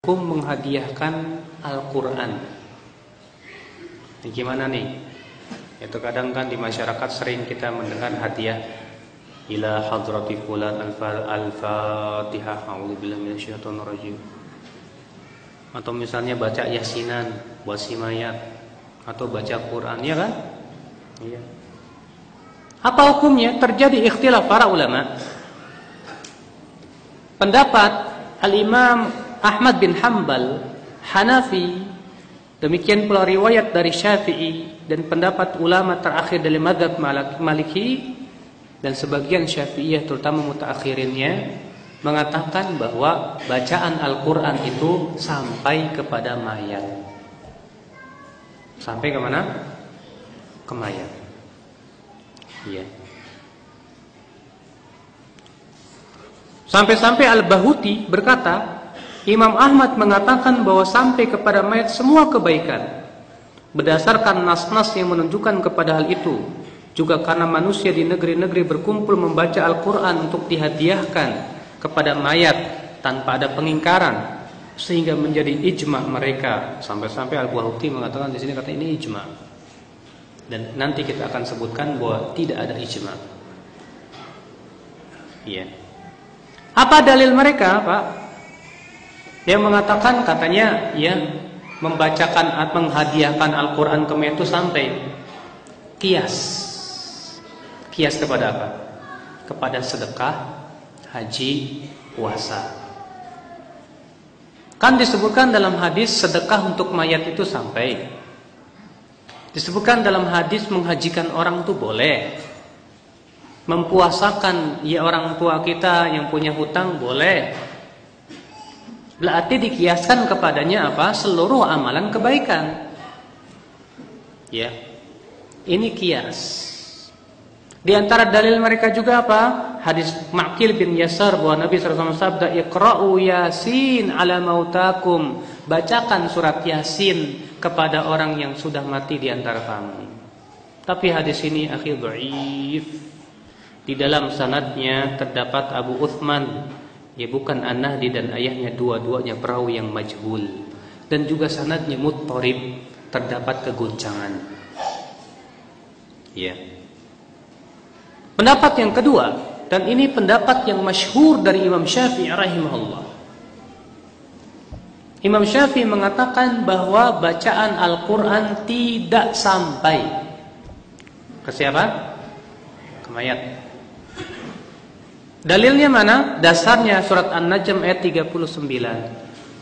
hukum menghadiahkan Al-Quran. Ini gimana nih? Itu kadang kan di masyarakat sering kita mendengar hadiah ila hadrati fulan al-Fatihah, a'udzubillahi minasyaitonir rajim. Atau misalnya baca yasinan buat si mayat, atau baca Quran, ya kan? Iya. Apa hukumnya? Terjadi ikhtilaf para ulama. Pendapat Al-Imam Ahmad bin Hanbal, Hanafi, demikian pula riwayat dari Syafi'i, dan pendapat ulama terakhir dari mazhab Maliki dan sebagian Syafi'iyah terutama mutaakhirinnya mengatakan bahwa bacaan Al-Quran itu sampai kepada mayat. Sampai ke mana? Ke mayat. Iya. Sampai-sampai Al-Bahuti berkata, Imam Ahmad mengatakan bahwa sampai kepada mayat semua kebaikan, berdasarkan nas-nas yang menunjukkan kepada hal itu. Juga karena manusia di negeri-negeri berkumpul membaca Al-Quran untuk dihadiahkan kepada mayat tanpa ada pengingkaran, sehingga menjadi ijma' mereka. Sampai-sampai Al-Bahuti mengatakan di sini, kata ini ijma'. Dan nanti kita akan sebutkan bahwa tidak ada ijma'. Iya. Apa dalil mereka, Pak? Yang mengatakan katanya ya membacakan atau menghadiahkan Al-Quran ke mayat itu sampai kias. Kias kepada apa? Kepada sedekah, haji, puasa. Kan disebutkan dalam hadis sedekah untuk mayat itu sampai. Disebutkan dalam hadis menghajikan orang itu boleh. Mempuasakan ya orang tua kita yang punya hutang boleh. Berarti dikiaskan kepadanya apa? Seluruh amalan kebaikan. Ya. Ini kias. Di antara dalil mereka juga apa? Hadis Ma'qil bin Yasar bahwa Nabi SAW sabda, "Iqra'u Yasin ala mautakum." Bacakan surat Yasin kepada orang yang sudah mati di antara kamu. Tapi hadis ini akhir dhaif. Di dalam sanadnya terdapat Abu Uthman, ya bukan An-Nahdi, dan ayahnya dua-duanya perawi yang majhul, dan juga sanadnya muttarib, terdapat kegoncangan. Ya. Pendapat yang kedua, dan ini pendapat yang masyhur dari Imam Syafi'i rahimahullah. Imam Syafi'i mengatakan bahwa bacaan Al-Quran tidak sampai ke siapa? Ke mayat. Dalilnya mana? Dasarnya surat An-Najm ayat 39.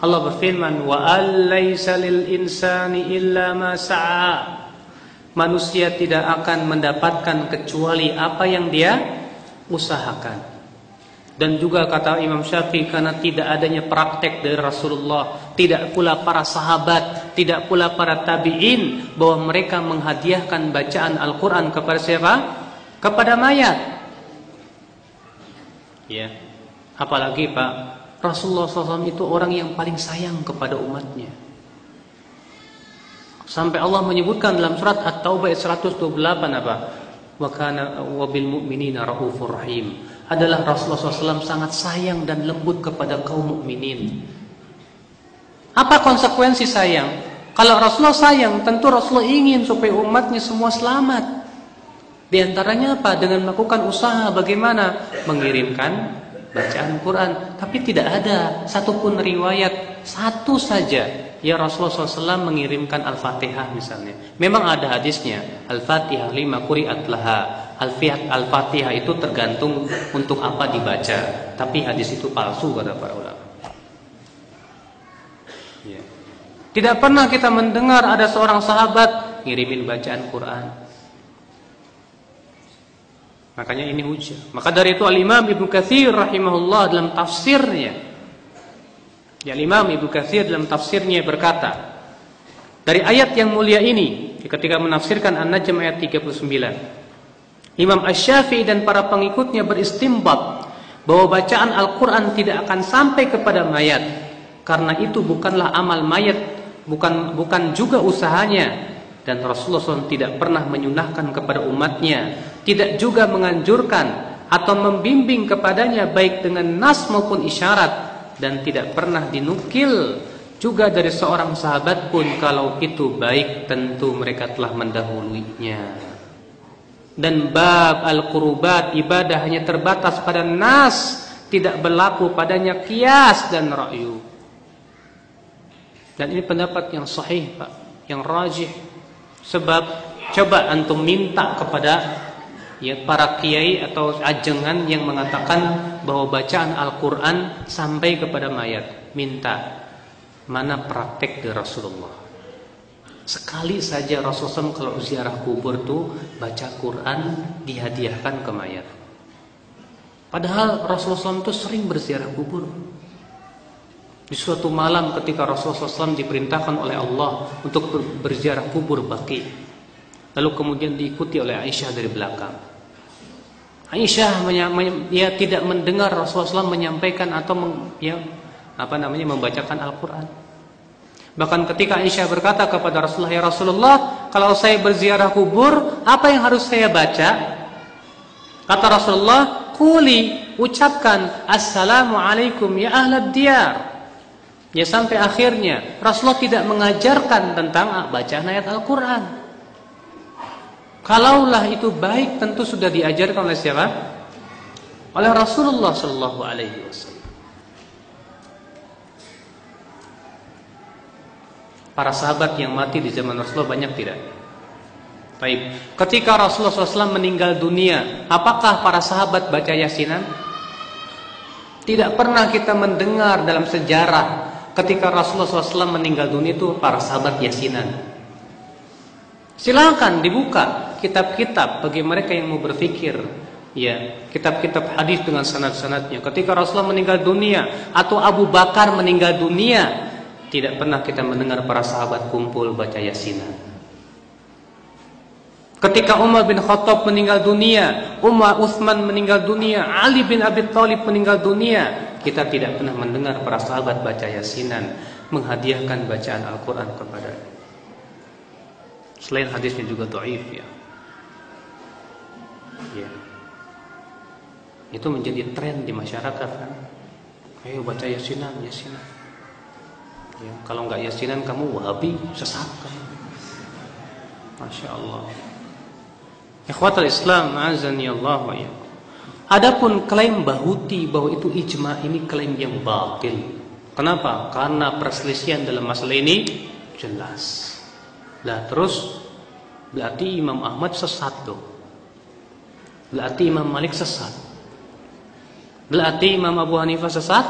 Allah berfirman, "Wa allaysa lil insani illa ma sa'a." Manusia tidak akan mendapatkan kecuali apa yang dia usahakan. Dan juga kata Imam Syafi'i, karena tidak adanya praktek dari Rasulullah, tidak pula para sahabat, tidak pula para tabi'in, bahwa mereka menghadiahkan bacaan Al-Quran kepada siapa? Kepada mayat. Ya, apalagi Pak, Rasulullah SAW itu orang yang paling sayang kepada umatnya. Sampai Allah menyebutkan dalam surat At-Taubah ayat 128 apa? Wa kana wa bil mu'minina raufur rahim. Adalah Rasulullah SAW sangat sayang dan lembut kepada kaum mukminin. Apa konsekuensi sayang? Kalau Rasulullah sayang, tentu Rasulullah ingin supaya umatnya semua selamat. Di antaranya apa? Dengan melakukan usaha bagaimana mengirimkan bacaan Quran. Tapi tidak ada satupun riwayat satu saja ya Rasulullah SAW mengirimkan Al-Fatihah misalnya. Memang ada hadisnya, Al-Fatihah lima quri'at laha. Al-Fatihah itu tergantung untuk apa dibaca. Tapi hadis itu palsu kata para ulama. Ya. Tidak pernah kita mendengar ada seorang sahabat ngirimin bacaan Quran. Makanya ini hujah. Maka dari itu Al-Imam Ibnu Katsir rahimahullah dalam tafsirnya, ya Imam Ibnu Katsir dalam tafsirnya berkata, dari ayat yang mulia ini ketika menafsirkan An-Najm ayat 39, Imam Asy-Syafi'i dan para pengikutnya beristimbat bahwa bacaan Al-Quran tidak akan sampai kepada mayat, karena itu bukanlah amal mayat, bukan juga usahanya. Dan Rasulullah SAW tidak pernah menyunahkan kepada umatnya, tidak juga menganjurkan atau membimbing kepadanya baik dengan nas maupun isyarat, dan tidak pernah dinukil juga dari seorang sahabat pun kalau itu baik tentu mereka telah mendahulunya. Dan bab al-qurubat, ibadah hanya terbatas pada nas, tidak berlaku padanya qiyas dan ra'yu. Dan ini pendapat yang sahih, Pak, yang rajih. Sebab coba antum minta kepada para kiai atau ajengan yang mengatakan bahwa bacaan Al-Quran sampai kepada mayat. Minta, mana praktek dari Rasulullah? Sekali saja Rasulullah kalau ziarah kubur tuh baca Quran dihadiahkan ke mayat. Padahal Rasulullah itu sering berziarah kubur. Di suatu malam ketika Rasulullah SAW diperintahkan oleh Allah untuk berziarah kubur Baqi, lalu kemudian diikuti oleh Aisyah dari belakang. Aisyah dia tidak mendengar Rasulullah SAW menyampaikan atau membacakan Al-Quran. Bahkan ketika Aisyah berkata kepada Rasulullah, "Ya Rasulullah, kalau saya berziarah kubur, apa yang harus saya baca?" Kata Rasulullah, "Quli, ucapkan Assalamualaikum ya ahlad diyar." Ya, sampai akhirnya Rasulullah tidak mengajarkan tentang bacaan ayat Al-Quran. Kalaulah itu baik, tentu sudah diajarkan oleh siapa? Oleh Rasulullah Sallallahu Alaihi Wasallam. Para sahabat yang mati di zaman Rasulullah banyak tidak? Baik. Ketika Rasulullah SAW meninggal dunia, apakah para sahabat baca yasinan? Tidak pernah kita mendengar dalam sejarah ketika Rasulullah SAW meninggal dunia itu para sahabat yasinan. Silakan dibuka kitab-kitab bagi mereka yang mau berpikir, ya, kitab-kitab hadis dengan sanad-sanadnya. Ketika Rasulullah meninggal dunia atau Abu Bakar meninggal dunia, tidak pernah kita mendengar para sahabat kumpul baca yasinan. Ketika Umar bin Khattab meninggal dunia, Utsman meninggal dunia, Ali bin Abi Thalib meninggal dunia, kita tidak pernah mendengar para sahabat baca yasinan, menghadiahkan bacaan Al-Quran kepada. Selain hadisnya juga dhaif, ya. Itu menjadi tren di masyarakat, kan? Ayo baca yasinan. Ya, kalau nggak yasinan kamu Wahabi, sesat kamu. Masya Allah. Ikhwatul Islam, azani Allah wa iyyakum. Adapun klaim Bahuti bahwa itu ijma, ini klaim yang batil. Kenapa? Karena perselisihan dalam masalah ini jelas. Lah terus berarti Imam Ahmad sesat dong. Berarti Imam Malik sesat. Berarti Imam Abu Hanifah sesat?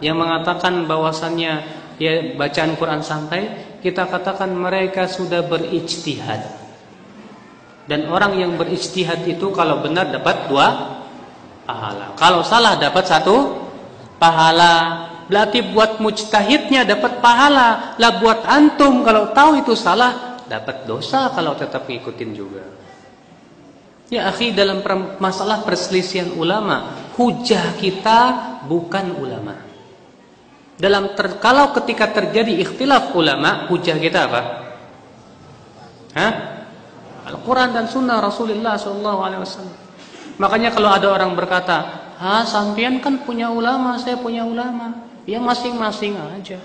Yang mengatakan bahwasannya ya bacaan Quran sampai, kita katakan mereka sudah berijtihad. Dan orang yang berijtihad itu kalau benar dapat 2 pahala. Kalau salah dapat 1 pahala. Berarti buat mujtahidnya dapat pahala. Lah buat antum kalau tahu itu salah dapat dosa kalau tetap ngikutin juga. Ya akhi, dalam masalah perselisihan ulama, hujah kita bukan ulama. Kalau ketika terjadi ikhtilaf ulama, hujah kita apa? Al-Quran dan Sunnah Rasulullah SAW. Makanya kalau ada orang berkata, sampean kan punya ulama, saya punya ulama, ya masing-masing aja.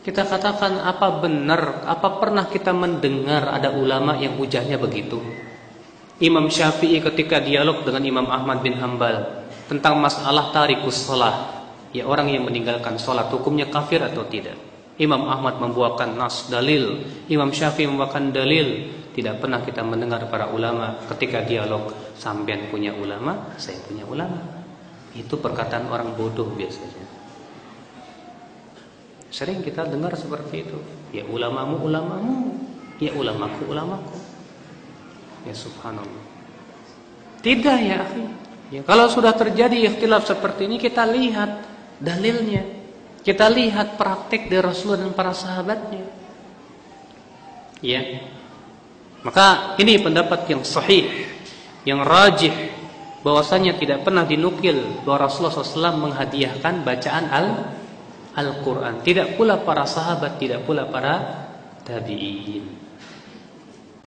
Kita katakan, apa benar, apa pernah kita mendengar ada ulama yang hujahnya begitu? Imam Syafi'i ketika dialog dengan Imam Ahmad bin Hanbal tentang masalah tarikus shalah, ya orang yang meninggalkan sholat hukumnya kafir atau tidak. Imam Ahmad membawakan nas dalil, Imam Syafi'i membawakan dalil. Tidak pernah kita mendengar para ulama ketika dialog, sampean punya ulama, saya punya ulama. Itu perkataan orang bodoh biasanya. Sering kita dengar seperti itu. Ya ulamamu, ya ulamaku. Ya subhanallah. Tidak ya akhi. Ya, kalau sudah terjadi ikhtilaf seperti ini, kita lihat dalilnya. Kita lihat praktek dari Rasulullah dan para sahabatnya. Ya. Maka ini pendapat yang sahih, yang rajih, bahwasanya tidak pernah dinukil bahwa Rasulullah SAW menghadiahkan bacaan Al-Quran. Tidak pula para sahabat, tidak pula para tabi'in.